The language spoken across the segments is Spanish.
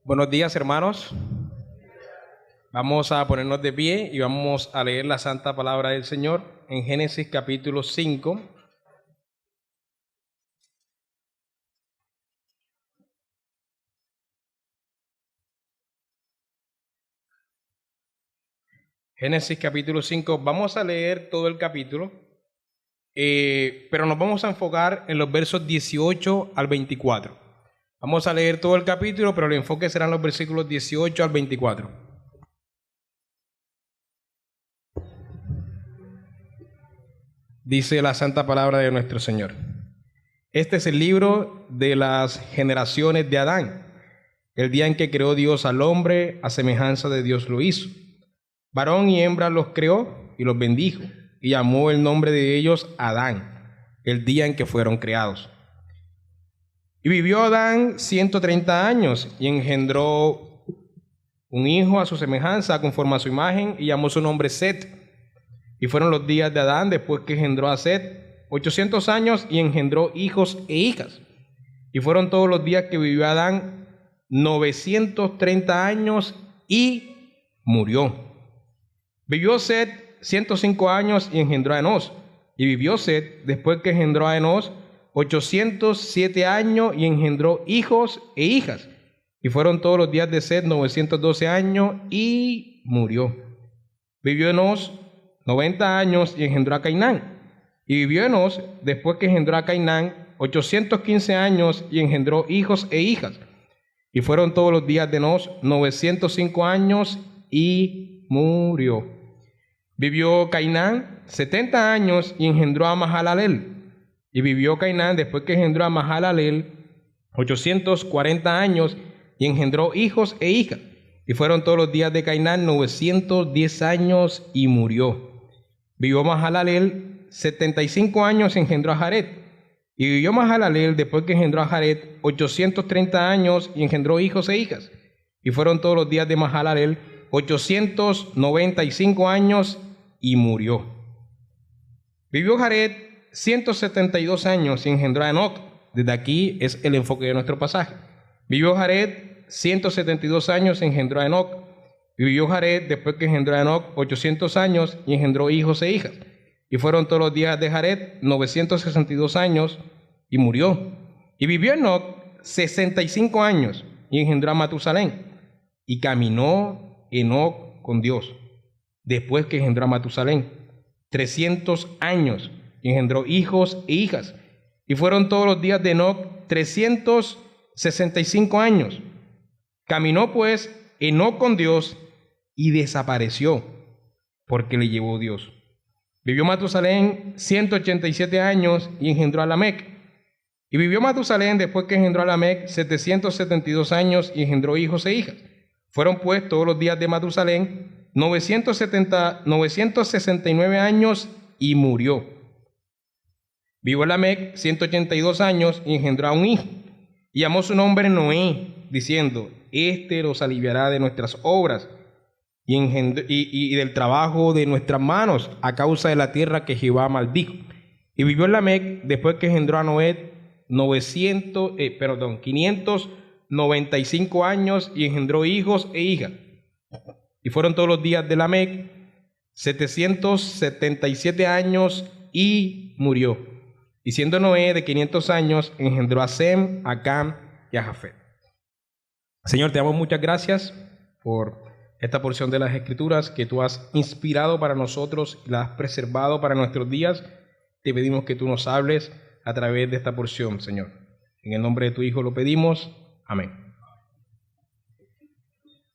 Buenos días, hermanos. Vamos a ponernos de pie y vamos a leer la santa palabra del Señor en Génesis capítulo 5. Génesis capítulo 5. Vamos a leer todo el capítulo, pero nos vamos a enfocar en los versos 18 al 24. Vamos a leer todo el capítulo, pero el enfoque serán los versículos 18 al 24. Dice la santa palabra de nuestro Señor. Este es el libro de las generaciones de Adán, el día en que creó Dios al hombre, a semejanza de Dios lo hizo. Varón y hembra los creó y los bendijo, y llamó el nombre de ellos Adán, el día en que fueron creados. Y vivió Adán 130 años y engendró un hijo a su semejanza, conforme a su imagen, y llamó su nombre Set. Y fueron los días de Adán después que engendró a Set 800 años y engendró hijos e hijas. Y fueron todos los días que vivió Adán 930 años y murió. Vivió Set 105 años y engendró a Enós. Y vivió Set después que engendró a Enós 807 años y engendró hijos e hijas. Y fueron todos los días de Set 912 años y murió. Vivió Enós 90 años y engendró a Cainán. Y vivió Enós después que engendró a Cainán 815 años y engendró hijos e hijas. Y fueron todos los días de Enós 905 años y murió. Vivió Cainán 70 años y engendró a Mahalaleel. Y vivió Cainán después que engendró a Mahalaleel 840 años y engendró hijos e hijas. Y fueron todos los días de Cainán 910 años y murió. Vivió Mahalaleel 75 años y engendró a Jared. Y vivió Mahalaleel después que engendró a Jared 830 años y engendró hijos e hijas. Y fueron todos los días de Mahalaleel 895 años y murió. Vivió Jared 172 años y engendró a Enoc. Desde aquí es el enfoque de nuestro pasaje. Vivió Jared 172 años y engendró a Enoc. Vivió Jared después que engendró a Enoc 800 años y engendró hijos e hijas. Y fueron todos los días de Jared 962 años y murió. Y vivió Enoc 65 años y engendró a Matusalén. Y caminó Enoc con Dios después que engendró a Matusalén 300 años y engendró hijos e hijas. Y fueron todos los días de Enoc 365 años. Caminó pues Enoc con Dios y desapareció, porque le llevó Dios. Vivió Matusalén 187 años y engendró a Lamec. Y vivió Matusalén después que engendró a Lamec 772 años y engendró hijos e hijas. Fueron pues todos los días de Matusalén 969 años y murió. Vivió Lamec 182 años y engendró a un hijo. Y llamó su nombre Noé, diciendo: Este los aliviará de nuestras obras y del trabajo de nuestras manos, a causa de la tierra que Jehová maldijo. Y vivió Lamec después que engendró a Noé 595 años y engendró hijos e hijas. Y fueron todos los días de Lamec 777 años y murió. Y siendo Noé de 500 años, engendró a Sem, a Cam y a Jafet. Señor, te damos muchas gracias por esta porción de las Escrituras que tú has inspirado para nosotros y la has preservado para nuestros días. Te pedimos que tú nos hables a través de esta porción, Señor. En el nombre de tu Hijo lo pedimos. Amén.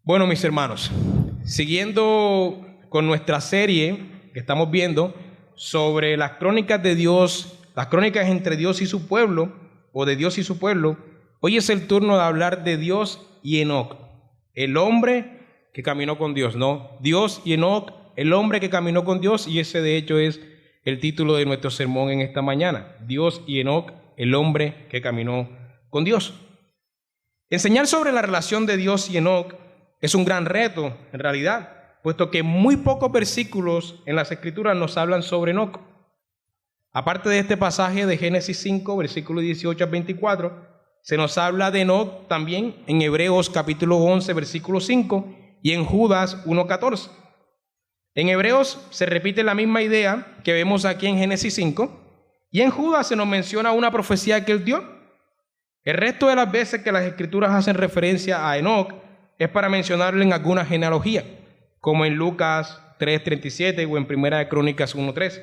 Bueno, mis hermanos, siguiendo con nuestra serie que estamos viendo sobre las crónicas de Dios, las crónicas entre Dios y su pueblo, o de Dios y su pueblo, hoy es el turno de hablar de Dios y Enoc, el hombre que caminó con Dios, ¿no? Dios y Enoc, el hombre que caminó con Dios, y ese de hecho es el título de nuestro sermón en esta mañana. Dios y Enoc, el hombre que caminó con Dios. Enseñar sobre la relación de Dios y Enoc es un gran reto, en realidad, puesto que muy pocos versículos en las Escrituras nos hablan sobre Enoc. Aparte de este pasaje de Génesis 5, versículos 18 al 24, Se nos habla de Enoc también en Hebreos capítulo 11, versículo 5 y en Judas 1:14. En Hebreos se repite la misma idea que vemos aquí en Génesis 5 y en Judas se nos menciona una profecía que él dio. El resto de las veces que las escrituras hacen referencia a Enoc es para mencionarlo en alguna genealogía, como en Lucas 3:37 o en Primera de Crónicas 1:3.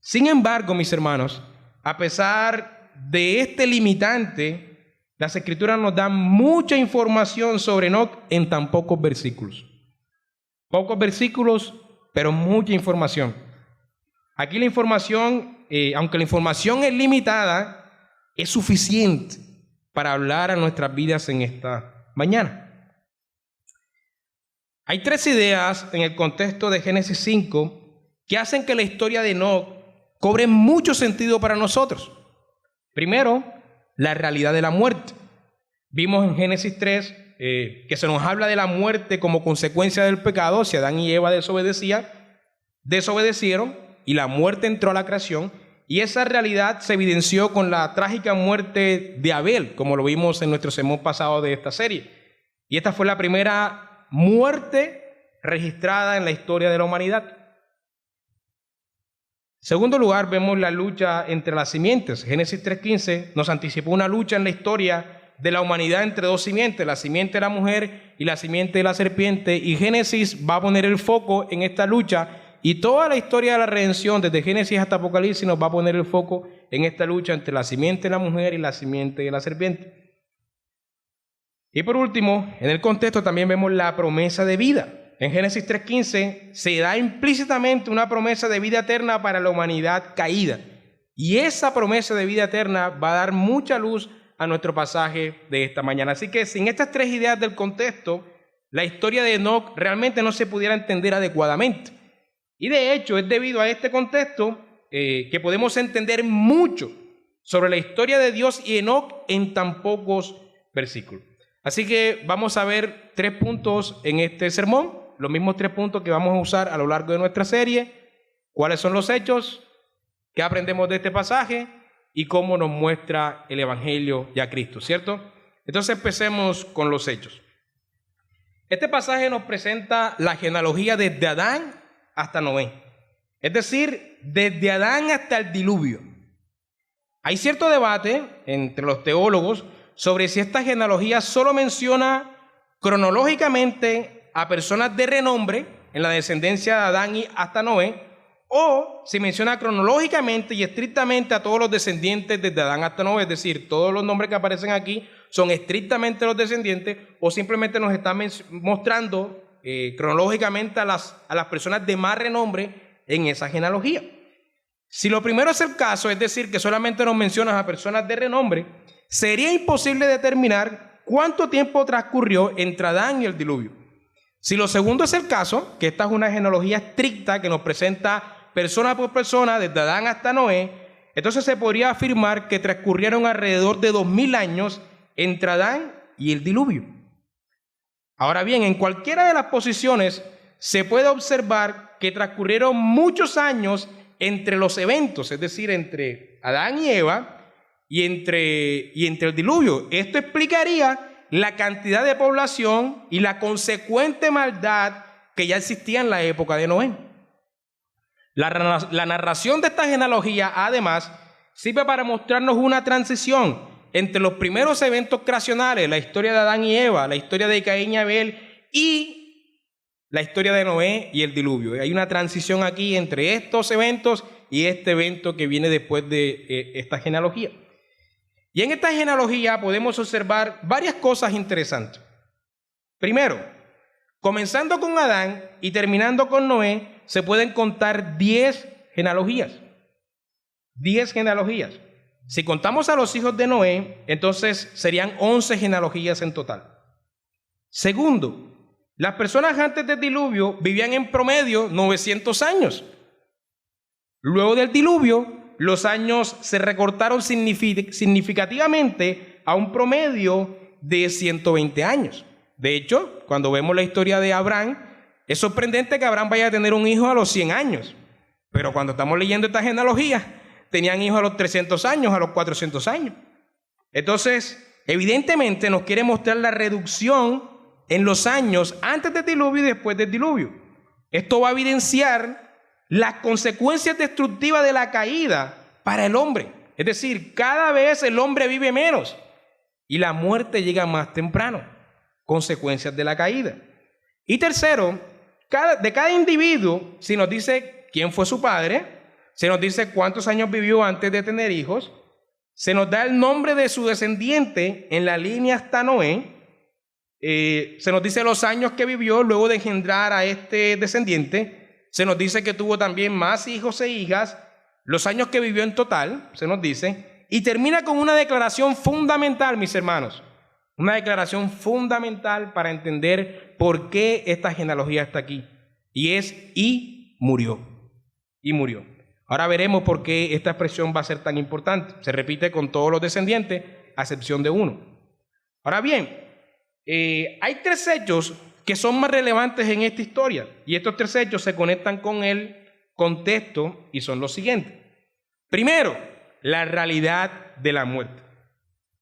Sin embargo, mis hermanos, a pesar de este limitante, las escrituras nos dan mucha información sobre Enoc en tan pocos versículos. Pocos versículos, pero mucha información. Aquí la información, aunque la información es limitada, es suficiente para hablar a nuestras vidas en esta mañana. Hay tres ideas en el contexto de Génesis 5 que hacen que la historia de Enoc cobre mucho sentido para nosotros. Primero, la realidad de la muerte. Vimos en Génesis 3 que se nos habla de la muerte como consecuencia del pecado. Si Adán y Eva desobedecieron y la muerte entró a la creación, y esa realidad se evidenció con la trágica muerte de Abel, como lo vimos en nuestro sermón pasado de esta serie. Y esta fue la primera muerte registrada en la historia de la humanidad. En segundo lugar, vemos la lucha entre las simientes. Génesis 3:15 nos anticipó una lucha en la historia de la humanidad entre dos simientes, la simiente de la mujer y la simiente de la serpiente, y Génesis va a poner el foco en esta lucha, y toda la historia de la redención, desde Génesis hasta Apocalipsis, nos va a poner el foco en esta lucha entre la simiente de la mujer y la simiente de la serpiente. Y por último, en el contexto también vemos la promesa de vida. En Génesis 3:15 se da implícitamente una promesa de vida eterna para la humanidad caída. Y esa promesa de vida eterna va a dar mucha luz a nuestro pasaje de esta mañana. Así que sin estas tres ideas del contexto, la historia de Enoc realmente no se pudiera entender adecuadamente. Y de hecho es debido a este contexto que podemos entender mucho sobre la historia de Dios y Enoc en tan pocos versículos. Así que vamos a ver 3 puntos en este sermón, los mismos 3 puntos que vamos a usar a lo largo de nuestra serie. ¿Cuáles son los hechos? ¿Qué aprendemos de este pasaje? Y cómo nos muestra el Evangelio y a Cristo, ¿cierto? Entonces empecemos con los hechos. Este pasaje nos presenta la genealogía desde Adán hasta Noé, es decir, desde Adán hasta el diluvio. Hay cierto debate entre los teólogos sobre si esta genealogía solo menciona cronológicamente a personas de renombre en la descendencia de Adán y hasta Noé, o si menciona cronológicamente y estrictamente a todos los descendientes desde Adán hasta Noé, es decir, todos los nombres que aparecen aquí son estrictamente los descendientes, o simplemente nos está mostrando cronológicamente a las personas de más renombre en esa genealogía. Si lo primero es el caso, es decir, que solamente nos mencionas a personas de renombre, sería imposible determinar cuánto tiempo transcurrió entre Adán y el diluvio. Si lo segundo es el caso, que esta es una genealogía estricta que nos presenta persona por persona, desde Adán hasta Noé, entonces se podría afirmar que transcurrieron alrededor de 2000 años entre Adán y el diluvio. Ahora bien, en cualquiera de las posiciones se puede observar que transcurrieron muchos años entre los eventos, es decir, entre Adán y Eva y entre el diluvio. Esto explicaría la cantidad de población y la consecuente maldad que ya existía en la época de Noé. La narración de esta genealogía, además, sirve para mostrarnos una transición entre los primeros eventos creacionales, la historia de Adán y Eva, la historia de Caín y Abel, y la historia de Noé y el diluvio. Hay una transición aquí entre estos eventos y este evento que viene después de esta genealogía. Y en esta genealogía podemos observar varias cosas interesantes. Primero, comenzando con Adán y terminando con Noé, se pueden contar 10 genealogías. 10 genealogías. Si contamos a los hijos de Noé, entonces serían 11 genealogías en total. Segundo, las personas antes del diluvio vivían en promedio 900 años. Luego del diluvio, los años se recortaron significativamente a un promedio de 120 años. De hecho, cuando vemos la historia de Abraham, es sorprendente que Abraham vaya a tener un hijo a los 100 años. Pero cuando estamos leyendo esta genealogía, tenían hijos a los 300 años, a los 400 años. Entonces, Evidentemente nos quiere mostrar la reducción en los años antes del diluvio y después del diluvio. Esto va a evidenciar las consecuencias destructivas de la caída para el hombre. Es decir, cada vez el hombre vive menos y la muerte llega más temprano. Consecuencias de la caída. Y tercero, de cada individuo, si nos dice quién fue su padre, se nos dice cuántos años vivió antes de tener hijos, se nos da el nombre de su descendiente en la línea hasta Noé, se nos dice los años que vivió luego de engendrar a este descendiente, se nos dice que tuvo también más hijos e hijas, los años que vivió en total, se nos dice, y termina con una declaración fundamental, mis hermanos, una declaración fundamental para entender por qué esta genealogía está aquí, y es, y murió. Ahora veremos por qué esta expresión va a ser tan importante. Se repite con todos los descendientes, a excepción de uno. Ahora bien, hay tres hechos que son más relevantes en esta historia, y estos tres hechos se conectan con el contexto y son los siguientes. Primero, la realidad de la muerte.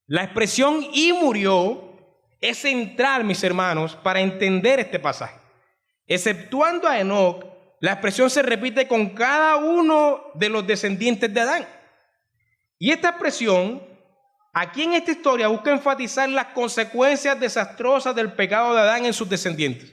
La expresión "y murió" es central, mis hermanos, para entender este pasaje. Exceptuando a Enoc, la expresión se repite con cada uno de los descendientes de Adán. Y esta expresión, aquí en esta historia, busca enfatizar las consecuencias desastrosas del pecado de Adán en sus descendientes.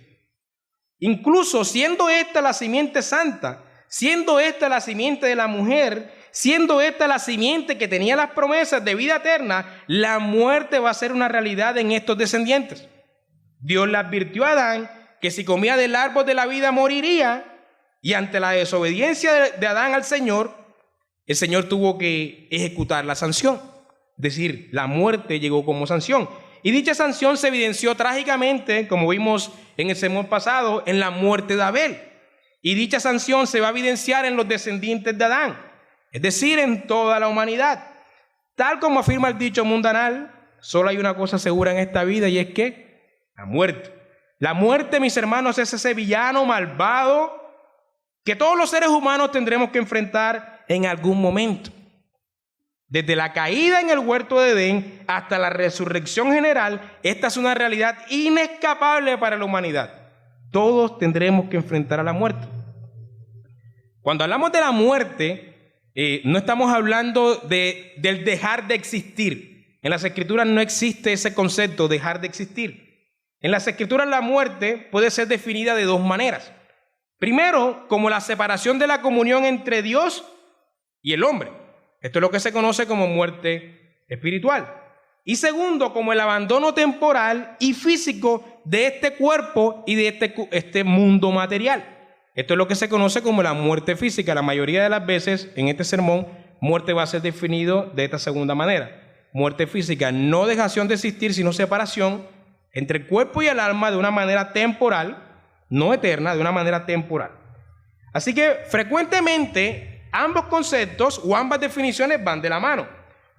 Incluso siendo esta la simiente santa, siendo esta la simiente de la mujer, siendo esta la simiente que tenía las promesas de vida eterna, la muerte va a ser una realidad en estos descendientes. Dios le advirtió a Adán que si comía del árbol de la vida moriría, y ante la desobediencia de Adán al Señor, el Señor tuvo que ejecutar la sanción. Es decir, la muerte llegó como sanción. Y dicha sanción se evidenció trágicamente, como vimos en el sermón pasado, en la muerte de Abel. Y dicha sanción se va a evidenciar en los descendientes de Adán, es decir, en toda la humanidad. Tal como afirma el dicho mundanal, solo hay una cosa segura en esta vida y es que la muerte. La muerte, mis hermanos, es ese villano malvado que todos los seres humanos tendremos que enfrentar en algún momento. Desde la caída en el huerto de Edén hasta la resurrección general, esta es una realidad inescapable para la humanidad. Todos tendremos que enfrentar a la muerte. Cuando hablamos de la muerte, no estamos hablando del dejar de existir. En las Escrituras no existe ese concepto, dejar de existir. En las Escrituras la muerte puede ser definida de dos maneras. Primero, como la separación de la comunión entre Dios y el hombre. Esto es lo que se conoce como muerte espiritual. Y segundo, como el abandono temporal y físico de este cuerpo y de este mundo material. Esto es lo que se conoce como la muerte física. La mayoría de las veces en este sermón, muerte va a ser definido de esta segunda manera. Muerte física, no dejación de existir, sino separación entre el cuerpo y el alma de una manera temporal, no eterna, de una manera temporal. Así que frecuentemente ambos conceptos o ambas definiciones van de la mano,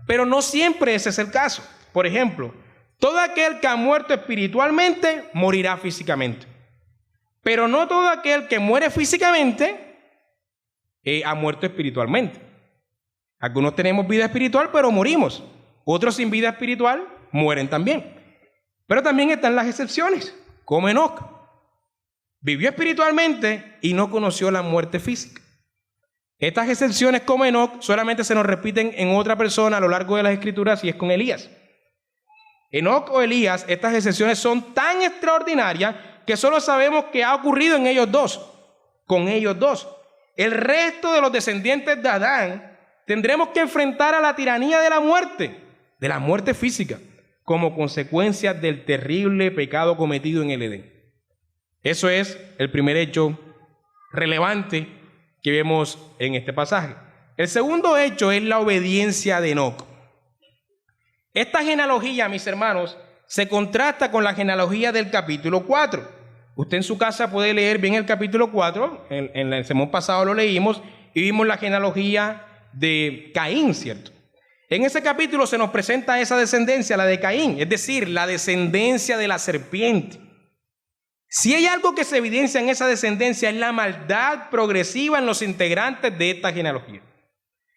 pero no siempre ese es el caso. Por ejemplo, todo aquel que ha muerto espiritualmente morirá físicamente, pero no todo aquel que muere físicamente ha muerto espiritualmente. Algunos tenemos vida espiritual pero morimos, otros sin vida espiritual mueren también. Pero también están las excepciones, como Enoc. Vivió espiritualmente y no conoció la muerte física. Estas excepciones como Enoc solamente se nos repiten en otra persona a lo largo de las Escrituras y es con Elías. Enoc o Elías, estas excepciones son tan extraordinarias que solo sabemos que ha ocurrido en ellos dos, con ellos dos. El resto de los descendientes de Adán tendremos que enfrentar a la tiranía de la muerte física, como consecuencia del terrible pecado cometido en el Edén. Eso es el primer hecho relevante que vemos en este pasaje. El segundo hecho es la obediencia de Enoc. Esta genealogía, mis hermanos, se contrasta con la genealogía del capítulo 4. Usted en su casa puede leer bien el capítulo 4, en el sermón pasado lo leímos y vimos la genealogía de Caín, ¿cierto? En ese capítulo se nos presenta esa descendencia, la de Caín, es decir, la descendencia de la serpiente. Si hay algo que se evidencia en esa descendencia es la maldad progresiva en los integrantes de esta genealogía.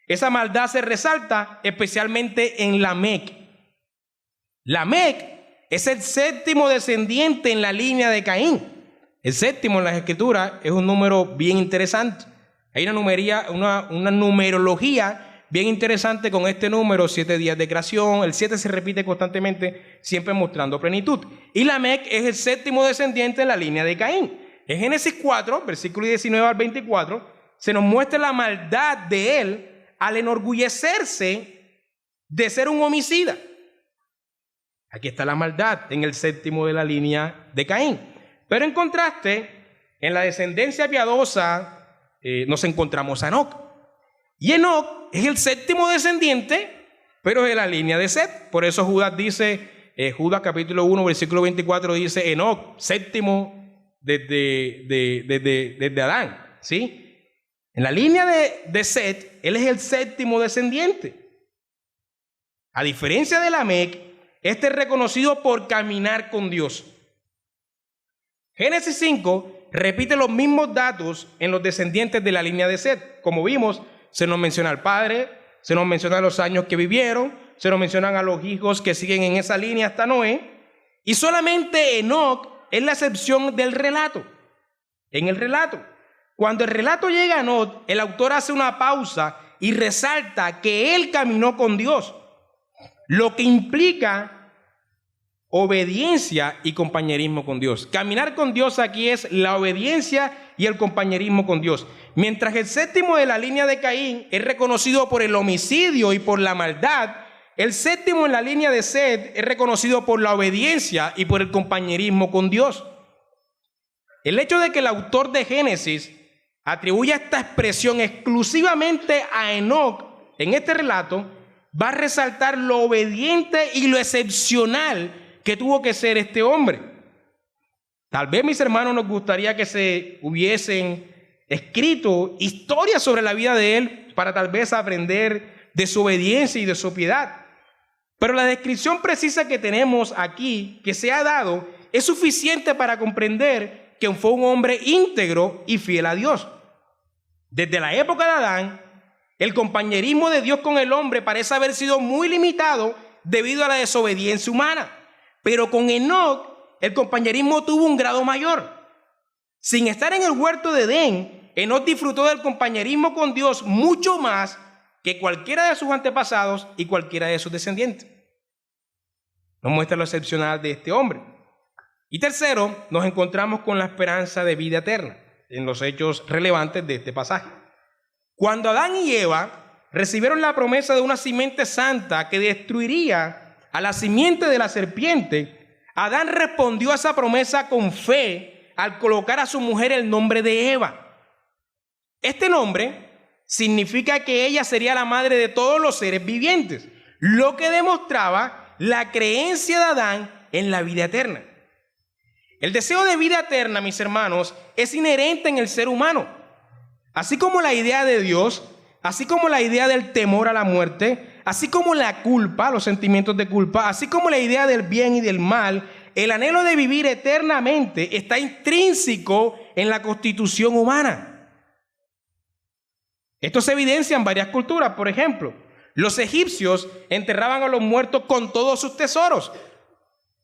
Esa maldad se resalta especialmente en Lamec. Lamec es el séptimo descendiente en la línea de Caín. El séptimo en las Escrituras es un número bien interesante. Hay una numerología bien interesante con este número, 7 días de creación. El 7 se repite constantemente, siempre mostrando plenitud. Y Lamec es el séptimo descendiente en la línea de Caín. En Génesis 4, versículo 19 al 24, se nos muestra la maldad de él al enorgullecerse de ser un homicida. Aquí está la maldad en el séptimo de la línea de Caín. Pero en contraste, en la descendencia piadosa nos encontramos a Enoc. Y Enoc es el séptimo descendiente, pero de la línea de Set. Por eso Judas dice, Judas capítulo 1, versículo 24 dice, Enoc, séptimo desde Adán, ¿sí? En la línea de Set, él es el séptimo descendiente. A diferencia de Lamec, este es reconocido por caminar con Dios. Génesis 5 repite los mismos datos en los descendientes de la línea de Set. Como vimos, se nos menciona al padre, se nos menciona los años que vivieron, se nos mencionan a los hijos que siguen en esa línea hasta Noé, y solamente Enoc es la excepción del relato. En el relato, cuando el relato llega a Enoc, el autor hace una pausa y resalta que él caminó con Dios, lo que implica obediencia y compañerismo con Dios. Caminar con Dios aquí es la obediencia y el compañerismo con Dios. Mientras el séptimo de la línea de Caín es reconocido por el homicidio y por la maldad, el séptimo en la línea de Set es reconocido por la obediencia y por el compañerismo con Dios. El hecho de que el autor de Génesis atribuya esta expresión exclusivamente a Enoc en este relato va a resaltar lo obediente y lo excepcional que tuvo que ser este hombre. Tal vez, mis hermanos, nos gustaría que se hubiesen escrito historias sobre la vida de él para tal vez aprender de su obediencia y de su piedad. Pero la descripción precisa que tenemos aquí, que se ha dado, es suficiente para comprender que fue un hombre íntegro y fiel a Dios. Desde la época de Adán, el compañerismo de Dios con el hombre parece haber sido muy limitado debido a la desobediencia humana. Pero con Enoc, el compañerismo tuvo un grado mayor. Sin estar en el huerto de Edén, Enoc disfrutó del compañerismo con Dios mucho más que cualquiera de sus antepasados y cualquiera de sus descendientes. Nos muestra lo excepcional de este hombre. Y tercero, nos encontramos con la esperanza de vida eterna en los hechos relevantes de este pasaje. Cuando Adán y Eva recibieron la promesa de una simiente santa que destruiría a la simiente de la serpiente, Adán respondió a esa promesa con fe al colocar a su mujer el nombre de Eva. Este nombre significa que ella sería la madre de todos los seres vivientes, lo que demostraba la creencia de Adán en la vida eterna. El deseo de vida eterna, mis hermanos, es inherente en el ser humano. Así como la idea de Dios, así como la idea del temor a la muerte, así como la culpa, los sentimientos de culpa, así como la idea del bien y del mal, el anhelo de vivir eternamente está intrínseco en la constitución humana. Esto se evidencia en varias culturas. Por ejemplo, los egipcios enterraban a los muertos con todos sus tesoros.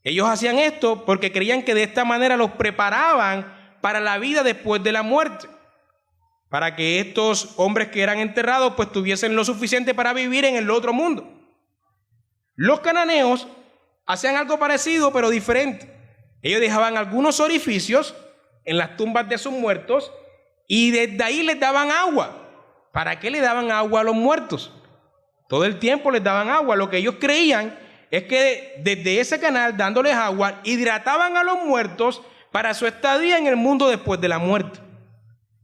Ellos hacían esto porque creían que de esta manera los preparaban para la vida después de la muerte, para que estos hombres que eran enterrados pues tuviesen lo suficiente para vivir en el otro mundo. Los cananeos hacían algo parecido pero diferente. Ellos dejaban algunos orificios en las tumbas de sus muertos y desde ahí les daban agua. ¿Para qué le daban agua a los muertos? Todo el tiempo les daban agua. Lo que ellos creían es que desde ese canal, dándoles agua, hidrataban a los muertos para su estadía en el mundo después de la muerte.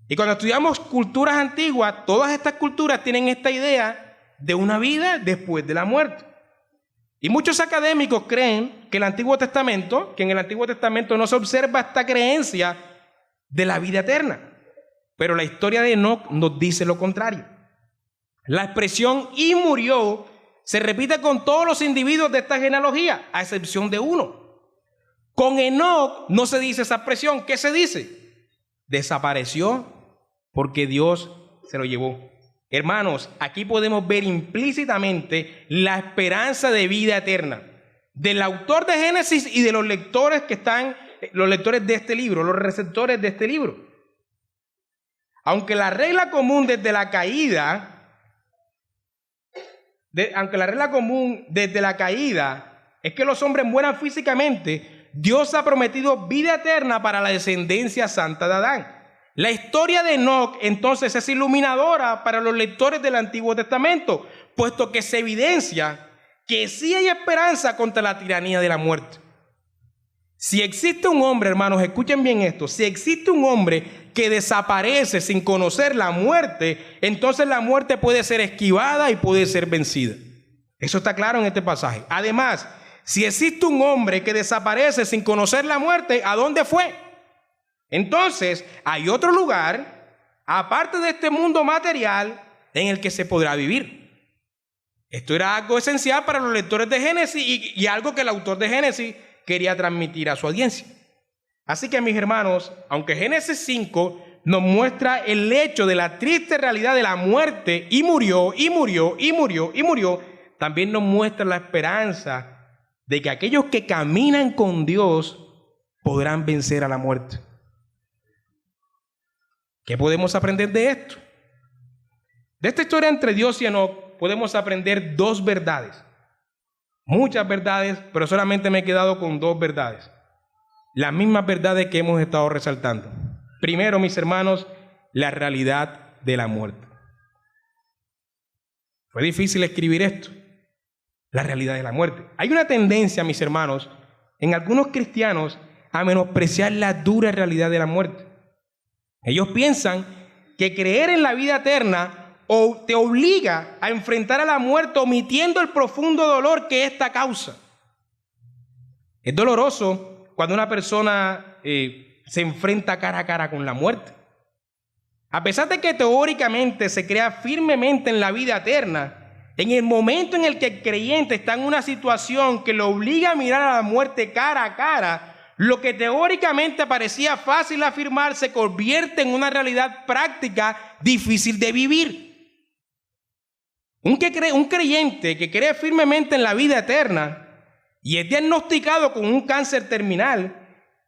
Y cuando estudiamos culturas antiguas, todas estas culturas tienen esta idea de una vida después de la muerte. Y muchos académicos creen que en el Antiguo Testamento no se observa esta creencia de la vida eterna. Pero la historia de Enoc nos dice lo contrario. La expresión "y murió" se repite con todos los individuos de esta genealogía, a excepción de uno. Con Enoc no se dice esa expresión. ¿Qué se dice? Desapareció porque Dios se lo llevó. Hermanos, aquí podemos ver implícitamente la esperanza de vida eterna. del autor de Génesis y de los lectores que están, los lectores de este libro, los receptores de este libro. Aunque la regla común desde la caída, es que los hombres mueran físicamente, Dios ha prometido vida eterna para la descendencia santa de Adán. La historia de Enoc entonces es iluminadora para los lectores del Antiguo Testamento, puesto que se evidencia que sí hay esperanza contra la tiranía de la muerte. Si existe un hombre, hermanos, escuchen bien esto, si existe un hombre que desaparece sin conocer la muerte, entonces la muerte puede ser esquivada y puede ser vencida. Eso está claro en este pasaje. Además, si existe un hombre que desaparece sin conocer la muerte, ¿a dónde fue? Entonces, hay otro lugar, aparte de este mundo material, en el que se podrá vivir. Esto era algo esencial para los lectores de Génesis y algo que el autor de Génesis quería transmitir a su audiencia. Así que, mis hermanos, aunque Génesis 5 nos muestra el hecho de la triste realidad de la muerte y murió, también nos muestra la esperanza de que aquellos que caminan con Dios podrán vencer a la muerte. ¿Qué podemos aprender de esto? De esta historia entre Dios y Enoc podemos aprender dos verdades. Muchas verdades, pero solamente me he quedado con dos verdades. Las mismas verdades que hemos estado resaltando. Primero, mis hermanos, la realidad de la muerte. Fue difícil escribir esto. La realidad de la muerte. Hay una tendencia, mis hermanos, en algunos cristianos a menospreciar la dura realidad de la muerte. Ellos piensan que creer en la vida eterna te obliga a enfrentar a la muerte omitiendo el profundo dolor que ésta causa. Es doloroso cuando una persona se enfrenta cara a cara con la muerte. A pesar de que teóricamente se crea firmemente en la vida eterna, en el momento en el que el creyente está en una situación que lo obliga a mirar a la muerte cara a cara, lo que teóricamente parecía fácil afirmar se convierte en una realidad práctica difícil de vivir. Un creyente que cree firmemente en la vida eterna y es diagnosticado con un cáncer terminal,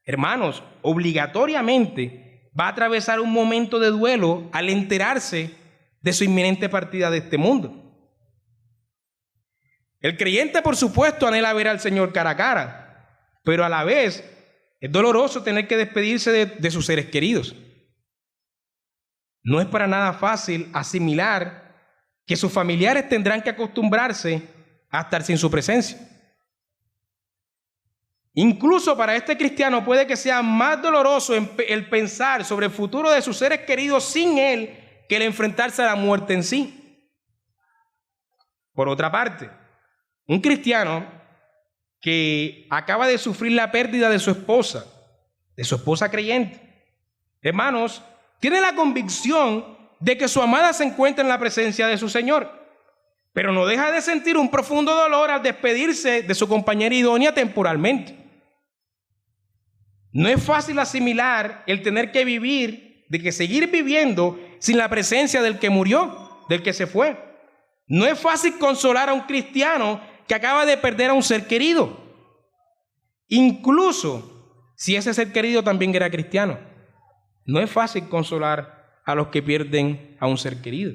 hermanos, obligatoriamente va a atravesar un momento de duelo al enterarse de su inminente partida de este mundo. El creyente, por supuesto, anhela ver al Señor cara a cara, pero a la vez es doloroso tener que despedirse de sus seres queridos. No es para nada fácil asimilar que sus familiares tendrán que acostumbrarse a estar sin su presencia. Incluso para este cristiano puede que sea más doloroso el pensar sobre el futuro de sus seres queridos sin él que el enfrentarse a la muerte en sí. Por otra parte, un cristiano que acaba de sufrir la pérdida de su esposa creyente, hermanos, tiene la convicción de que su amada se encuentra en la presencia de su Señor, pero no deja de sentir un profundo dolor al despedirse de su compañera idónea temporalmente. No es fácil asimilar el tener que vivir, de que seguir viviendo sin la presencia del que murió, del que se fue. No es fácil consolar a un cristiano que acaba de perder a un ser querido, incluso si ese ser querido también era cristiano. No es fácil consolar a los que pierden a un ser querido.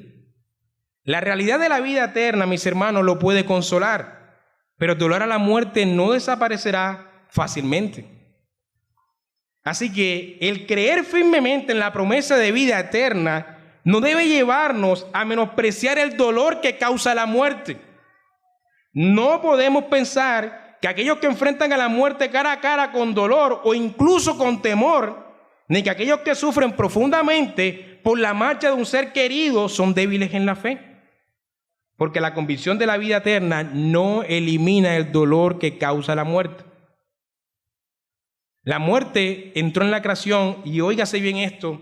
La realidad de la vida eterna, mis hermanos, lo puede consolar, pero el dolor a la muerte no desaparecerá fácilmente. Así que el creer firmemente en la promesa de vida eterna no debe llevarnos a menospreciar el dolor que causa la muerte. No podemos pensar que aquellos que enfrentan a la muerte cara a cara con dolor o incluso con temor, ni que aquellos que sufren profundamente por la marcha de un ser querido son débiles en la fe. Porque la convicción de la vida eterna no elimina el dolor que causa la muerte. La muerte entró en la creación, y óigase bien esto,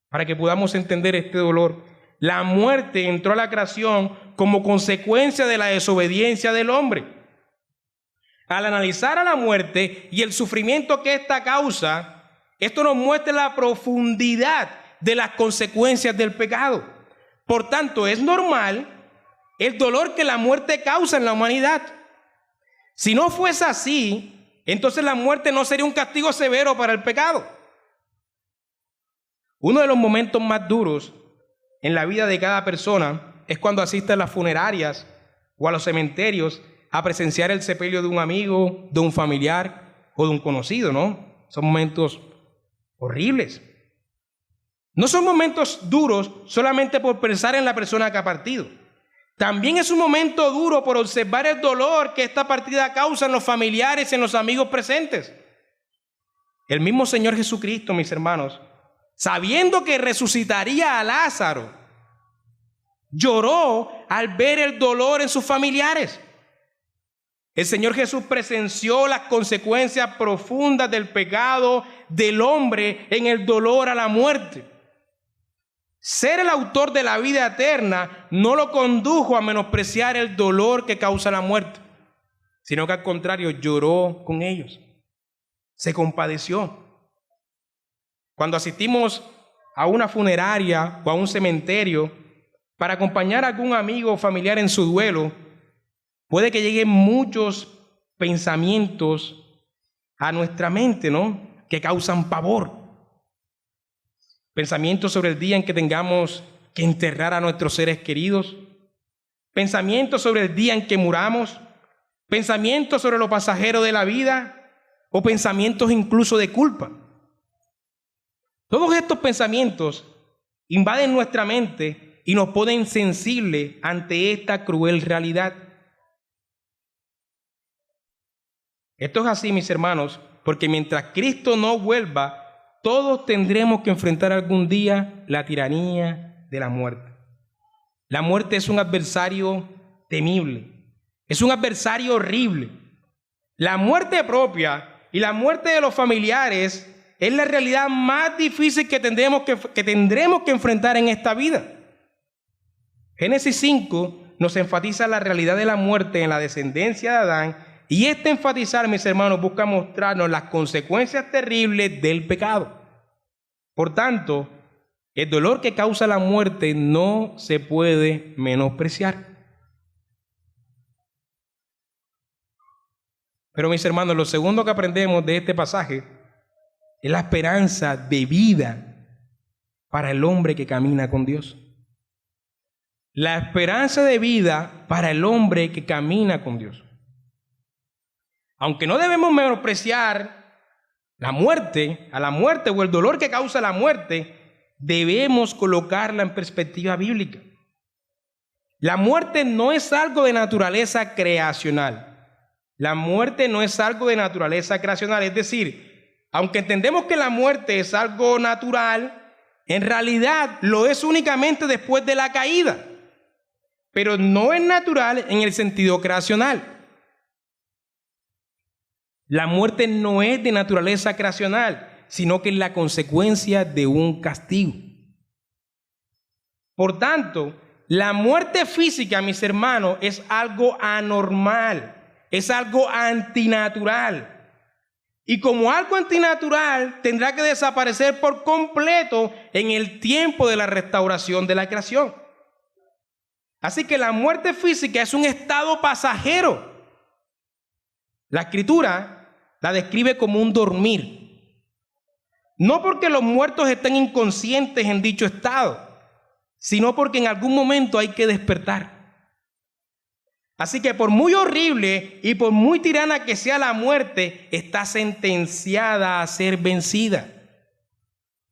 para que podamos entender este dolor. La muerte entró a la creación como consecuencia de la desobediencia del hombre. Al analizar a la muerte y el sufrimiento que ésta causa, esto nos muestra la profundidad de las consecuencias del pecado. Por tanto, es normal el dolor que la muerte causa en la humanidad. Si no fuese así, entonces la muerte no sería un castigo severo para el pecado. Uno de los momentos más duros en la vida de cada persona es cuando asiste a las funerarias o a los cementerios a presenciar el sepelio de un amigo, de un familiar o de un conocido, ¿no? Son momentos horribles. No son momentos duros solamente por pensar en la persona que ha partido. También es un momento duro por observar el dolor que esta partida causa en los familiares y en los amigos presentes. El mismo Señor Jesucristo, mis hermanos, sabiendo que resucitaría a Lázaro, lloró al ver el dolor en sus familiares. El Señor Jesús presenció las consecuencias profundas del pecado del hombre en el dolor a la muerte. Ser el autor de la vida eterna no lo condujo a menospreciar el dolor que causa la muerte, sino que al contrario lloró con ellos, se compadeció. Cuando asistimos a una funeraria o a un cementerio para acompañar a algún amigo o familiar en su duelo, puede que lleguen muchos pensamientos a nuestra mente, ¿no?, que causan pavor. Pensamientos sobre el día en que tengamos que enterrar a nuestros seres queridos. Pensamientos sobre el día en que muramos. Pensamientos sobre lo pasajero de la vida. O pensamientos incluso de culpa. Todos estos pensamientos invaden nuestra mente y nos ponen sensibles ante esta cruel realidad. Esto es así, mis hermanos, porque mientras Cristo no vuelva, todos tendremos que enfrentar algún día la tiranía de la muerte. La muerte es un adversario temible, es un adversario horrible. La muerte propia y la muerte de los familiares es la realidad más difícil que tendremos que enfrentar en esta vida. Génesis 5 nos enfatiza la realidad de la muerte en la descendencia de Adán, y este enfatizar, mis hermanos, busca mostrarnos las consecuencias terribles del pecado. Por tanto, el dolor que causa la muerte no se puede menospreciar. Pero, mis hermanos, lo segundo que aprendemos de este pasaje es la esperanza de vida para el hombre que camina con Dios. La esperanza de vida para el hombre que camina con Dios. Aunque no debemos menospreciar a la muerte o el dolor que causa la muerte, debemos colocarla en perspectiva bíblica. La muerte no es algo de naturaleza creacional. La muerte no es algo de naturaleza creacional. Es decir, aunque entendemos que la muerte es algo natural, en realidad lo es únicamente después de la caída. Pero no es natural en el sentido creacional. La muerte no es de naturaleza creacional, sino que es la consecuencia de un castigo. Por tanto, la muerte física, mis hermanos, es algo anormal, es algo antinatural. Y como algo antinatural, tendrá que desaparecer por completo en el tiempo de la restauración de la creación. Así que la muerte física es un estado pasajero. La Escritura la describe como un dormir. No porque los muertos estén inconscientes en dicho estado, sino porque en algún momento hay que despertar. Así que por muy horrible y por muy tirana que sea la muerte, está sentenciada a ser vencida.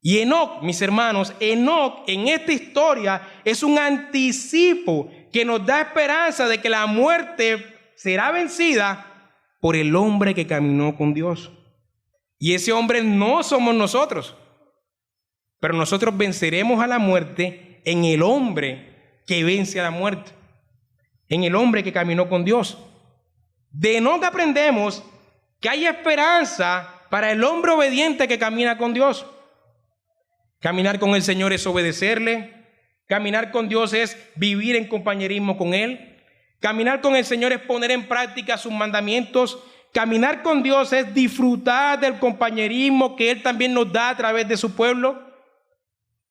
Y Enoc, mis hermanos, Enoc en esta historia es un anticipo que nos da esperanza de que la muerte será vencida por el hombre que caminó con Dios. Y ese hombre no somos nosotros, pero nosotros venceremos a la muerte en el hombre que vence a la muerte, en el hombre que caminó con Dios. De Enoc aprendemos que hay esperanza para el hombre obediente que camina con Dios. Caminar con el Señor es obedecerle. Caminar con Dios es vivir en compañerismo con Él. Caminar con el Señor es poner en práctica sus mandamientos. Caminar con Dios es disfrutar del compañerismo que Él también nos da a través de su pueblo.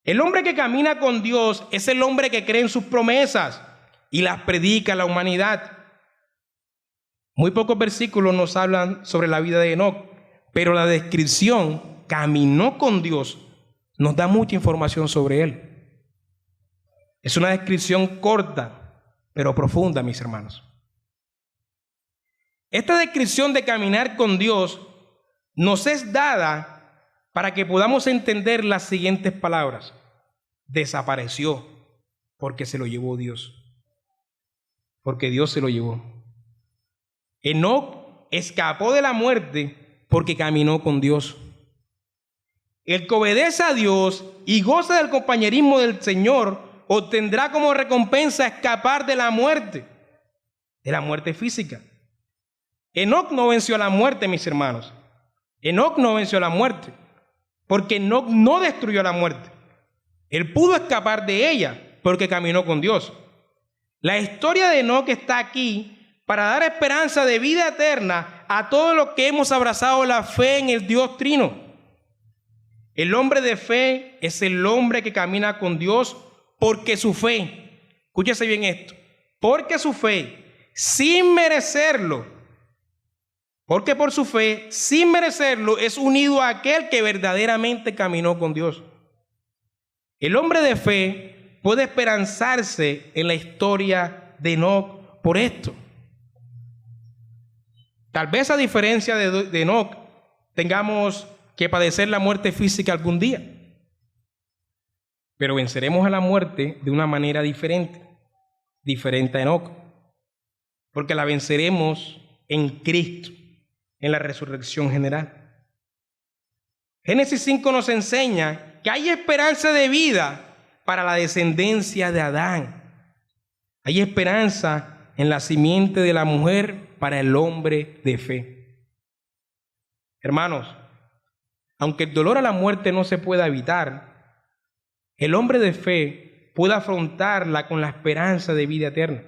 El hombre que camina con Dios es el hombre que cree en sus promesas y las predica a la humanidad. Muy pocos versículos nos hablan sobre la vida de Enoc, pero la descripción, caminó con Dios, nos da mucha información sobre él. Es una descripción corta, pero profunda, mis hermanos. Esta descripción de caminar con Dios nos es dada para que podamos entender las siguientes palabras. Desapareció porque se lo llevó Dios. Porque Dios se lo llevó. Enoc escapó de la muerte porque caminó con Dios. El que obedece a Dios y goza del compañerismo del Señor obtendrá como recompensa escapar de la muerte física. Enoc no venció a la muerte, mis hermanos. Enoc no venció a la muerte, porque Enoc no destruyó la muerte. Él pudo escapar de ella porque caminó con Dios. La historia de Enoc está aquí para dar esperanza de vida eterna a todos los que hemos abrazado la fe en el Dios Trino. El hombre de fe es el hombre que camina con Dios porque su fe, escúchese bien esto, porque su fe, sin merecerlo, porque por su fe, sin merecerlo, es unido a aquel que verdaderamente caminó con Dios. El hombre de fe puede esperanzarse en la historia de Enoc por esto. Tal vez a diferencia de Enoc, tengamos que padecer la muerte física algún día. Pero venceremos a la muerte de una manera diferente a Enoc. Porque la venceremos en Cristo, en la resurrección general. Génesis 5 nos enseña que hay esperanza de vida para la descendencia de Adán. Hay esperanza en la simiente de la mujer para el hombre de fe. Hermanos, aunque el dolor a la muerte no se pueda evitar, el hombre de fe puede afrontarla con la esperanza de vida eterna.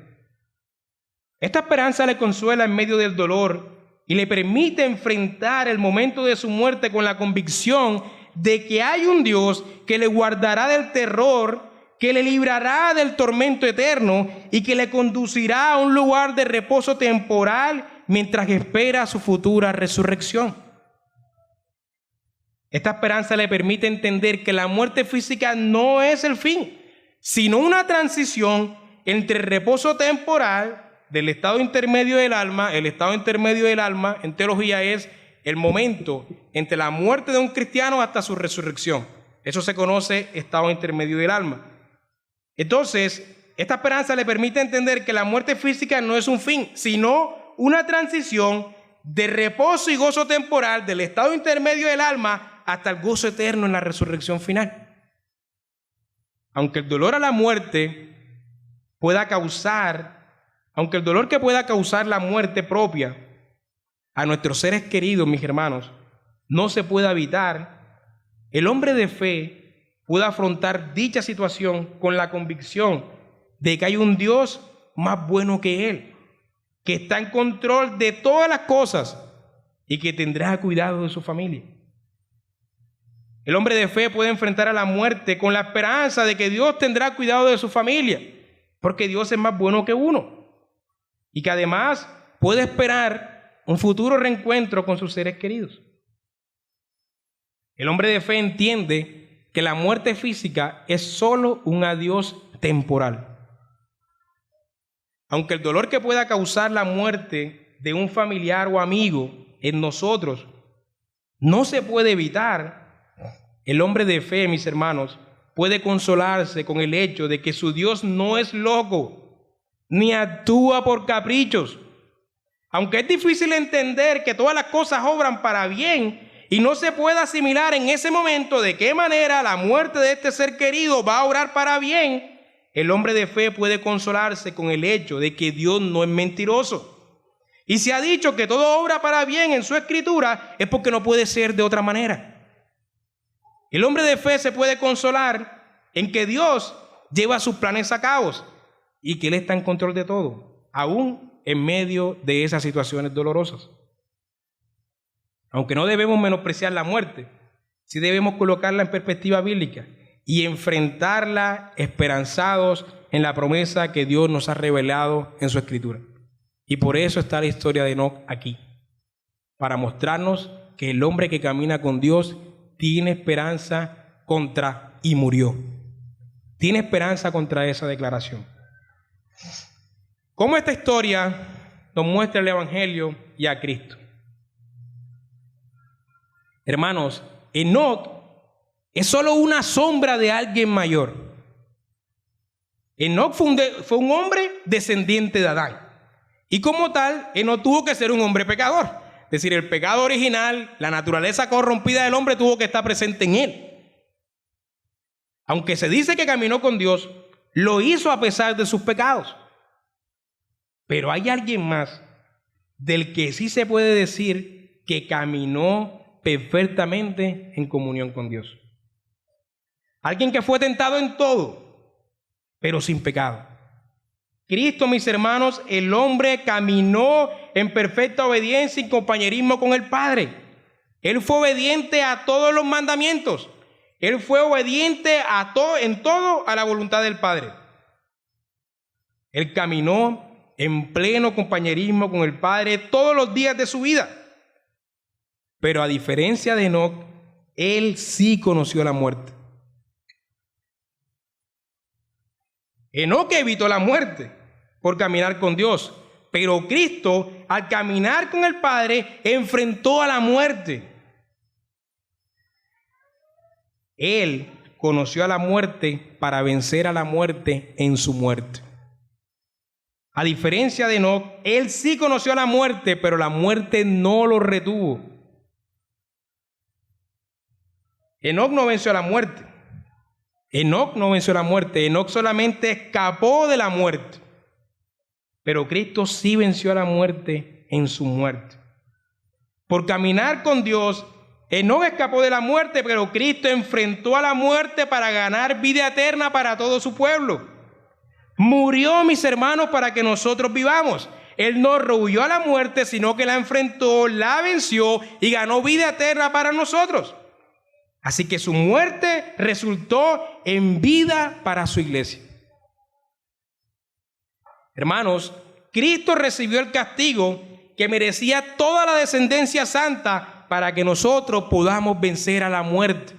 Esta esperanza le consuela en medio del dolor y le permite enfrentar el momento de su muerte con la convicción de que hay un Dios que le guardará del terror, que le librará del tormento eterno y que le conducirá a un lugar de reposo temporal mientras espera su futura resurrección. Esta esperanza le permite entender que la muerte física no es el fin, sino una transición entre el reposo temporal del estado intermedio del alma. El estado intermedio del alma en teología es el momento entre la muerte de un cristiano hasta su resurrección. Eso se conoce estado intermedio del alma. Entonces, esta esperanza le permite entender que la muerte física no es un fin, sino una transición de reposo y gozo temporal del estado intermedio del alma hasta el gozo eterno en la resurrección final. Aunque el dolor a la muerte pueda causar, aunque el dolor que pueda causar la muerte propia a nuestros seres queridos, mis hermanos, no se pueda evitar, el hombre de fe puede afrontar dicha situación con la convicción de que hay un Dios más bueno que él, que está en control de todas las cosas y que tendrá cuidado de su familia. El hombre de fe puede enfrentar a la muerte con la esperanza de que Dios tendrá cuidado de su familia, porque Dios es más bueno que uno, y que además puede esperar un futuro reencuentro con sus seres queridos. El hombre de fe entiende que la muerte física es solo un adiós temporal. Aunque el dolor que pueda causar la muerte de un familiar o amigo en nosotros no se puede evitar, el hombre de fe, mis hermanos, puede consolarse con el hecho de que su Dios no es loco, ni actúa por caprichos. Aunque es difícil entender que todas las cosas obran para bien y no se puede asimilar en ese momento de qué manera la muerte de este ser querido va a obrar para bien, el hombre de fe puede consolarse con el hecho de que Dios no es mentiroso. Y si ha dicho que todo obra para bien en su escritura, es porque no puede ser de otra manera. El hombre de fe se puede consolar en que Dios lleva sus planes a cabo y que Él está en control de todo, aún en medio de esas situaciones dolorosas. Aunque no debemos menospreciar la muerte, sí debemos colocarla en perspectiva bíblica y enfrentarla esperanzados en la promesa que Dios nos ha revelado en su escritura. Y por eso está la historia de Enoc aquí, para mostrarnos que el hombre que camina con Dios tiene esperanza contra y murió. Tiene esperanza contra esa declaración. ¿Cómo esta historia nos muestra el Evangelio y a Cristo? Hermanos, Enoc es solo una sombra de alguien mayor. Enoc fue un hombre descendiente de Adán. Y como tal, Enoc tuvo que ser un hombre pecador. Es decir, el pecado original, la naturaleza corrompida del hombre tuvo que estar presente en él. Aunque se dice que caminó con Dios, lo hizo a pesar de sus pecados. Pero hay alguien más del que sí se puede decir que caminó perfectamente en comunión con Dios. Alguien que fue tentado en todo, pero sin pecado. Cristo, mis hermanos, el hombre caminó en perfecta obediencia y compañerismo con el Padre. Él fue obediente a todos los mandamientos. Él fue obediente en todo a la voluntad del Padre. Él caminó en pleno compañerismo con el Padre todos los días de su vida. Pero a diferencia de Enoc, él sí conoció la muerte. Enoc evitó la muerte por caminar con Dios, pero Cristo, al caminar con el Padre, enfrentó a la muerte. Él conoció a la muerte para vencer a la muerte en su muerte. A diferencia de Enoc, él sí conoció a la muerte, pero la muerte no lo retuvo. Enoc no venció a la muerte. Enoc no venció a la muerte. Enoc solamente escapó de la muerte. Pero Cristo sí venció a la muerte en su muerte. Por caminar con Dios, Enoc escapó de la muerte, pero Cristo enfrentó a la muerte para ganar vida eterna para todo su pueblo. Murió, mis hermanos, para que nosotros vivamos. Él no rehuyó a la muerte, sino que la enfrentó, la venció y ganó vida eterna para nosotros. Así que su muerte resultó en vida para su iglesia. Hermanos, Cristo recibió el castigo que merecía toda la descendencia santa para que nosotros podamos vencer a la muerte.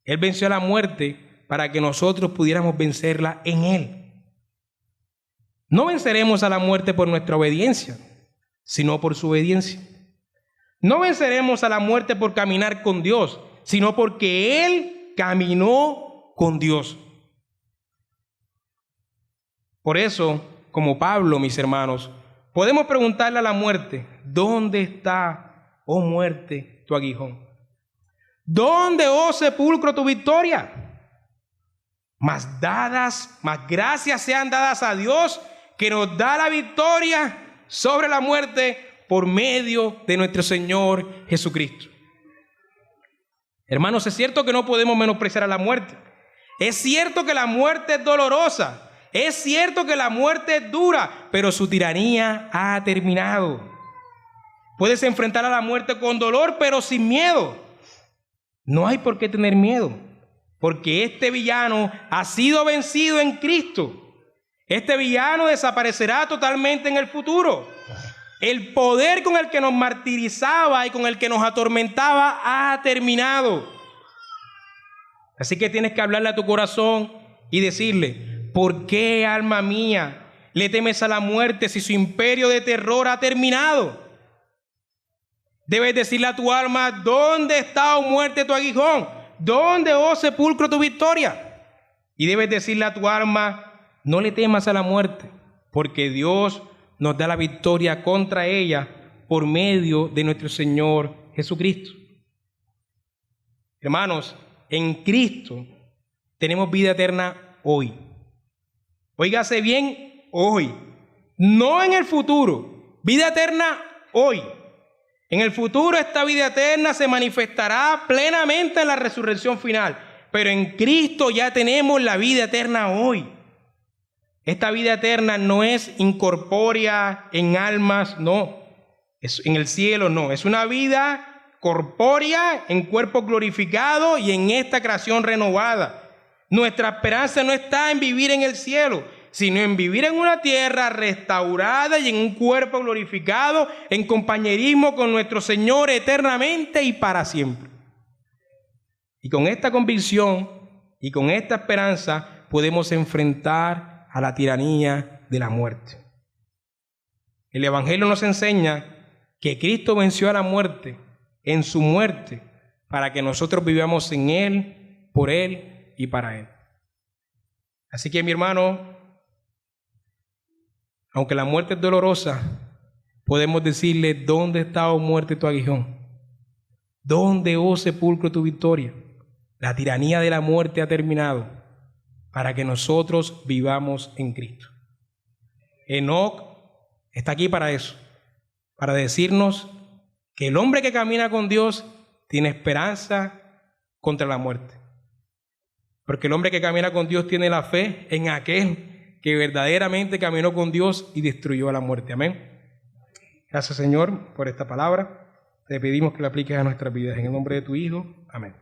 Él venció a la muerte para que nosotros pudiéramos vencerla en Él. No venceremos a la muerte por nuestra obediencia, sino por su obediencia. No venceremos a la muerte por caminar con Dios, sino porque Él caminó con Dios. Por eso, como Pablo, mis hermanos, podemos preguntarle a la muerte: ¿dónde está, oh muerte, tu aguijón? ¿Dónde, oh sepulcro, tu victoria? Más gracias sean dadas a Dios, que nos da la victoria sobre la muerte por medio de nuestro Señor Jesucristo. Hermanos, es cierto que no podemos menospreciar a la muerte. Es cierto que la muerte es dolorosa. Es cierto que la muerte es dura, pero su tiranía ha terminado. Puedes enfrentar a la muerte con dolor, pero sin miedo. No hay por qué tener miedo, porque este villano ha sido vencido en Cristo. Este villano desaparecerá totalmente en el futuro. El poder con el que nos martirizaba y con el que nos atormentaba ha terminado. Así que tienes que hablarle a tu corazón y decirle: ¿por qué, alma mía, le temes a la muerte si su imperio de terror ha terminado? Debes decirle a tu alma: ¿dónde está, oh muerte, tu aguijón? ¿Dónde, oh sepulcro, tu victoria? Y debes decirle a tu alma: no le temas a la muerte, porque Dios nos da la victoria contra ella por medio de nuestro Señor Jesucristo. Hermanos, en Cristo tenemos vida eterna hoy. Óigase bien, hoy. No en el futuro. Vida eterna hoy. En el futuro esta vida eterna se manifestará plenamente en la resurrección final. Pero en Cristo ya tenemos la vida eterna hoy. Esta vida eterna no es incorpórea en almas, no. Es en el cielo, no. Es una vida corpórea en cuerpo glorificado y en esta creación renovada. Nuestra esperanza no está en vivir en el cielo, sino en vivir en una tierra restaurada y en un cuerpo glorificado, en compañerismo con nuestro Señor eternamente y para siempre. Y con esta convicción y con esta esperanza podemos enfrentar a la tiranía de la muerte. El Evangelio nos enseña que Cristo venció a la muerte en su muerte para que nosotros vivamos en Él, por Él y para Él. Así que, mi hermano, aunque la muerte es dolorosa, podemos decirle: ¿dónde está, oh muerte, tu aguijón? ¿Dónde, oh sepulcro, tu victoria? La tiranía de la muerte ha terminado para que nosotros vivamos en Cristo. Enoc está aquí para eso, para decirnos que el hombre que camina con Dios tiene esperanza contra la muerte. Porque el hombre que camina con Dios tiene la fe en aquel que verdaderamente caminó con Dios y destruyó a la muerte. Amén. Gracias, Señor, por esta palabra. Te pedimos que la apliques a nuestras vidas. En el nombre de tu Hijo. Amén.